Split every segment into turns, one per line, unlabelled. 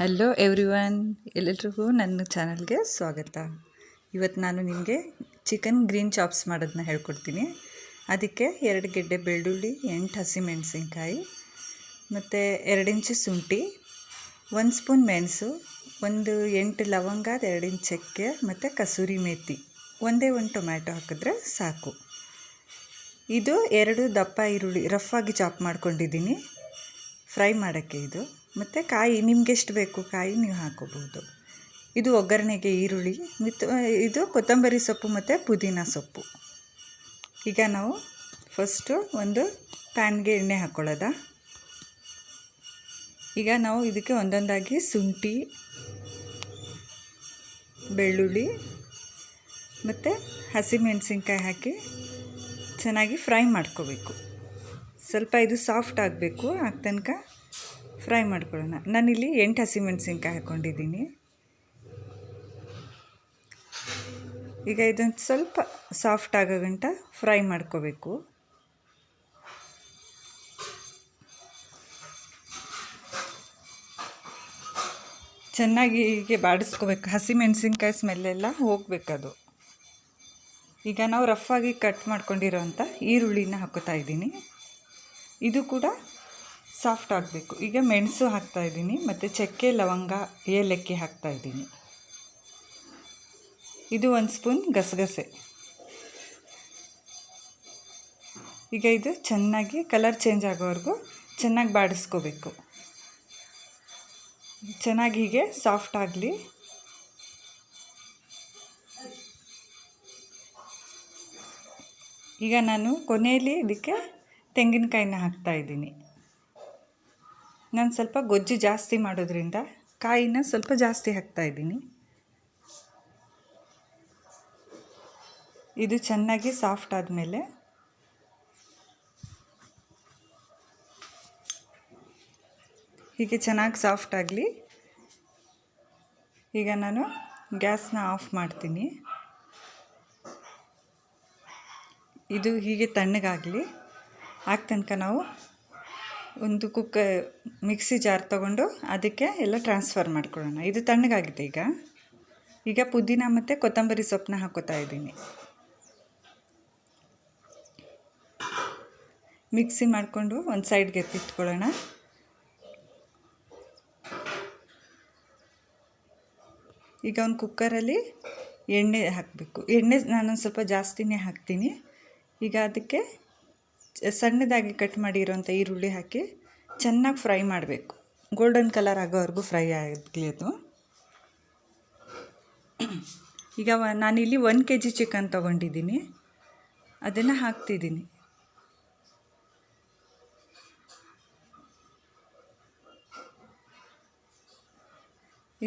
Hello everyone, ಎಲ್ಲರಿಗೂ ನನ್ನ ಚಾನಲ್ಗೆ ಸ್ವಾಗತ. ಇವತ್ತು ನಾನು ನಿಮಗೆ ಚಿಕನ್ ಗ್ರೀನ್ ಚಾಪ್ಸ್ ಮಾಡೋದನ್ನ ಹೇಳ್ಕೊಡ್ತೀನಿ. ಅದಕ್ಕೆ 2 ಗೆಡ್ಡೆ ಬೆಳ್ಳುಳ್ಳಿ, 8 ಹಸಿಮೆಣಸಿನ್ಕಾಯಿ ಮತ್ತು 2 ಇಂಚು ಶುಂಠಿ, 1 ಸ್ಪೂನ್ ಮೆಣಸು, 8 ಲವಂಗ, 2 ಇಂಚು ಚಕ್ಕೆ ಮತ್ತು ಕಸೂರಿ ಮೇಥಿ, ಒಂದೇ ಟೊಮ್ಯಾಟೊ ಹಾಕಿದ್ರೆ ಸಾಕು. ಇದು 2 ದಪ್ಪ ಈರುಳ್ಳಿ ರಫಾಗಿ ಚಾಪ್ ಮಾಡ್ಕೊಂಡಿದ್ದೀನಿ ಫ್ರೈ ಮಾಡೋಕ್ಕೆ. ಇದು ಮತ್ತು ಕಾಯಿ ನಿಮ್ಗೆ ಎಷ್ಟು ಬೇಕು ಕಾಯಿ ನೀವು ಹಾಕೋಬಹುದು. ಇದು ಒಗ್ಗರಣೆಗೆ ಈರುಳ್ಳಿ ಮತ್ತು ಇದು ಕೊತ್ತಂಬರಿ ಸೊಪ್ಪು ಮತ್ತು ಪುದೀನ ಸೊಪ್ಪು. ಈಗ ನಾವು ಫಸ್ಟು ಒಂದು ಪ್ಯಾನ್ಗೆ ಎಣ್ಣೆ ಹಾಕ್ಕೊಳ್ಳೋದ. ಈಗ ನಾವು ಇದಕ್ಕೆ ಒಂದೊಂದಾಗಿ ಶುಂಠಿ, ಬೆಳ್ಳುಳ್ಳಿ ಮತ್ತು ಹಸಿಮೆಣಸಿನ್ಕಾಯಿ ಹಾಕಿ ಚೆನ್ನಾಗಿ ಫ್ರೈ ಮಾಡ್ಕೋಬೇಕು. ಸ್ವಲ್ಪ ಇದು ಸಾಫ್ಟ್ ಆಗಬೇಕು, ಆಗ ತನಕ ಫ್ರೈ ಮಾಡ್ಕೊಳ್ಳೋಣ. ನಾನಿಲ್ಲಿ 8 ಹಸಿಮೆಣಸಿನ್ಕಾಯಿ ಹಾಕ್ಕೊಂಡಿದ್ದೀನಿ. ಈಗ ಇದನ್ನು ಸ್ವಲ್ಪ ಸಾಫ್ಟ್ ಆಗೋ ಗಂಟ ಫ್ರೈ ಮಾಡ್ಕೋಬೇಕು. ಚೆನ್ನಾಗಿ ಹೀಗೆ ಬಾಡಿಸ್ಕೋಬೇಕು, ಹಸಿಮೆಣಸಿನ್ಕಾಯಿ ಸ್ಮೆಲ್ಲೆಲ್ಲ ಹೋಗಬೇಕದು. ಈಗ ನಾವು ರಫಾಗಿ ಕಟ್ ಮಾಡ್ಕೊಂಡಿರೋಂಥ ಈರುಳ್ಳಿನ ಹಾಕೋತಾ ಇದ್ದೀನಿ. ಇದು ಕೂಡ ಸಾಫ್ಟ್ ಆಗಬೇಕು. ಈಗ ಮೆಣಸು ಹಾಕ್ತಾಯಿದ್ದೀನಿ ಮತ್ತು ಚಕ್ಕೆ, ಲವಂಗ, ಏಲಕ್ಕಿ ಹಾಕ್ತಾಯಿದ್ದೀನಿ. ಇದು 1 ಸ್ಪೂನ್ ಗಸಗಸೆ. ಈಗ ಇದು ಚೆನ್ನಾಗಿ ಕಲರ್ ಚೇಂಜ್ ಆಗೋವರೆಗೂ ಚೆನ್ನಾಗಿ ಬಾಡಿಸ್ಕೋಬೇಕು. ಚೆನ್ನಾಗಿ ಹೀಗೆ ಸಾಫ್ಟ್ ಆಗಲಿ. ಈಗ ನಾನು ಕೊನೆಯಲ್ಲಿ ಇದಕ್ಕೆ ತೆಂಗಿನಕಾಯಿನ ಹಾಕ್ತಾಯಿದ್ದೀನಿ. ನಾನು ಸ್ವಲ್ಪ ಗೊಜ್ಜು ಜಾಸ್ತಿ ಮಾಡೋದ್ರಿಂದ ಕಾಯಿನ ಸ್ವಲ್ಪ ಜಾಸ್ತಿ ಹಾಕ್ತಾಯಿದ್ದೀನಿ. ಇದು ಚೆನ್ನಾಗಿ ಸಾಫ್ಟ್ ಆದಮೇಲೆ ಹೀಗೆ ಚೆನ್ನಾಗಿ ಸಾಫ್ಟ್ ಆಗಲಿ. ಈಗ ನಾನು ಗ್ಯಾಸ್ನ ಆಫ್ ಮಾಡ್ತೀನಿ. ಇದು ಹೀಗೆ ತಣ್ಣಗಾಗಲಿ. ಆಗ ತನಕ ನಾವು ಒಂದು ಮಿಕ್ಸಿ ಜಾರ್ ತೊಗೊಂಡು ಅದಕ್ಕೆ ಎಲ್ಲ ಟ್ರಾನ್ಸ್ಫರ್ ಮಾಡ್ಕೊಳ್ಳೋಣ. ಇದು ತಣ್ಣಗಾಗಿದೆ. ಈಗ ಪುದೀನ ಮತ್ತು ಕೊತ್ತಂಬರಿ ಸೊಪ್ಪನ್ನ ಹಾಕೋತಾ ಇದ್ದೀನಿ. ಮಿಕ್ಸಿ ಮಾಡಿಕೊಂಡು ಒಂದು ಸೈಡ್ಗೆ ಎತ್ತಿಟ್ಕೊಳ್ಳೋಣ. ಈಗ ಒಂದು ಕುಕ್ಕರಲ್ಲಿ ಎಣ್ಣೆ ಹಾಕಬೇಕು. ಎಣ್ಣೆ ನಾನು ಸ್ವಲ್ಪ ಜಾಸ್ತಿನೇ ಹಾಕ್ತೀನಿ. ಈಗ ಅದಕ್ಕೆ ಸಣ್ಣದಾಗಿ ಕಟ್ ಮಾಡಿರೋಂಥ ಈರುಳ್ಳಿ ಹಾಕಿ ಚೆನ್ನಾಗಿ ಫ್ರೈ ಮಾಡಬೇಕು. ಗೋಲ್ಡನ್ ಕಲರ್ ಆಗೋವರೆಗೂ ಫ್ರೈ ಆಗಲಿ ಅದು. ಈಗ ನಾನಿಲ್ಲಿ 1 kg ಚಿಕನ್ ತೊಗೊಂಡಿದ್ದೀನಿ, ಅದನ್ನು ಹಾಕ್ತಿದ್ದೀನಿ.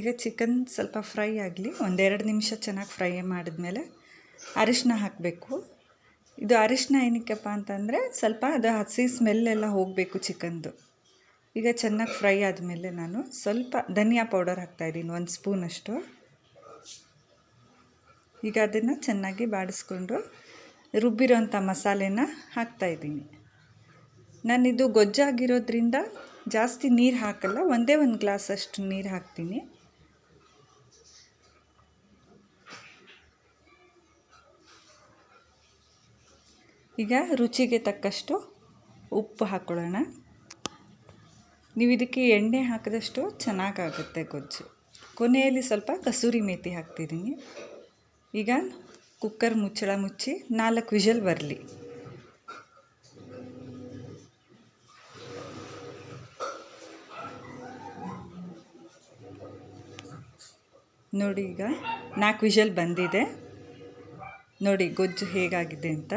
ಈಗ ಚಿಕನ್ ಸ್ವಲ್ಪ ಫ್ರೈ ಆಗಲಿ. 1-2 ನಿಮಿಷ ಚೆನ್ನಾಗಿ ಫ್ರೈ ಮಾಡಿದ್ಮೇಲೆ ಅರಿಶಿನ ಹಾಕಬೇಕು. ಇದು ಅರಿಶಿನ ಏನಕ್ಕಪ್ಪ ಅಂತಂದರೆ ಸ್ವಲ್ಪ ಅದು ಹಸಿ ಸ್ಮೆಲ್ಲೆಲ್ಲ ಹೋಗಬೇಕು ಚಿಕನ್ದು. ಈಗ ಚೆನ್ನಾಗಿ ಫ್ರೈ ಆದಮೇಲೆ ನಾನು ಸ್ವಲ್ಪ ಧನಿಯಾ ಪೌಡರ್ ಹಾಕ್ತಾಯಿದ್ದೀನಿ, 1 ಸ್ಪೂನಷ್ಟು. ಈಗ ಅದನ್ನು ಚೆನ್ನಾಗಿ ಬಾಡಿಸ್ಕೊಂಡು ರುಬ್ಬಿರೋಂಥ ಮಸಾಲೆನ ಹಾಕ್ತಾಯಿದ್ದೀನಿ. ನಾನಿದು ಗೊಜ್ಜಾಗಿರೋದ್ರಿಂದ ಜಾಸ್ತಿ ನೀರು ಹಾಕಲ್ಲ, ಒಂದೇ 1 ಗ್ಲಾಸಷ್ಟು ನೀರು ಹಾಕ್ತೀನಿ. ಈಗ ರುಚಿಗೆ ತಕ್ಕಷ್ಟು ಉಪ್ಪು ಹಾಕ್ಕೊಳ್ಳೋಣ. ನೀವು ಇದಕ್ಕೆ ಎಣ್ಣೆ ಹಾಕಿದಷ್ಟು ಚೆನ್ನಾಗಾಗುತ್ತೆ ಗೊಜ್ಜು. ಕೊನೆಯಲ್ಲಿ ಸ್ವಲ್ಪ ಕಸೂರಿ ಮೇಥಿ ಹಾಕ್ತಿದ್ದೀನಿ. ಈಗ ಕುಕ್ಕರ್ ಮುಚ್ಚಳ ಮುಚ್ಚಿ 4 ವಿಷಲ್ ಬರಲಿ. ನೋಡಿ, ಈಗ 4 ವಿಷಲ್ ಬಂದಿದೆ. ನೋಡಿ ಗೊಜ್ಜು ಹೇಗಾಗಿದೆ ಅಂತ.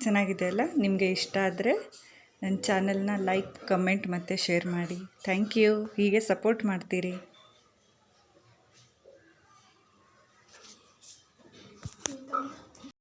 ಚೆನ್ನಾಗಿದೆ ಅಲ್ಲ? ನಿಮಗೆ ಇಷ್ಟ ಆದರೆ ನನ್ನ ಚಾನಲ್ನ ಲೈಕ್, ಕಮೆಂಟ್ ಮತ್ತು ಶೇರ್ ಮಾಡಿ. Thank you. ಹೀಗೆ ಸಪೋರ್ಟ್ ಮಾಡ್ತೀರಿ.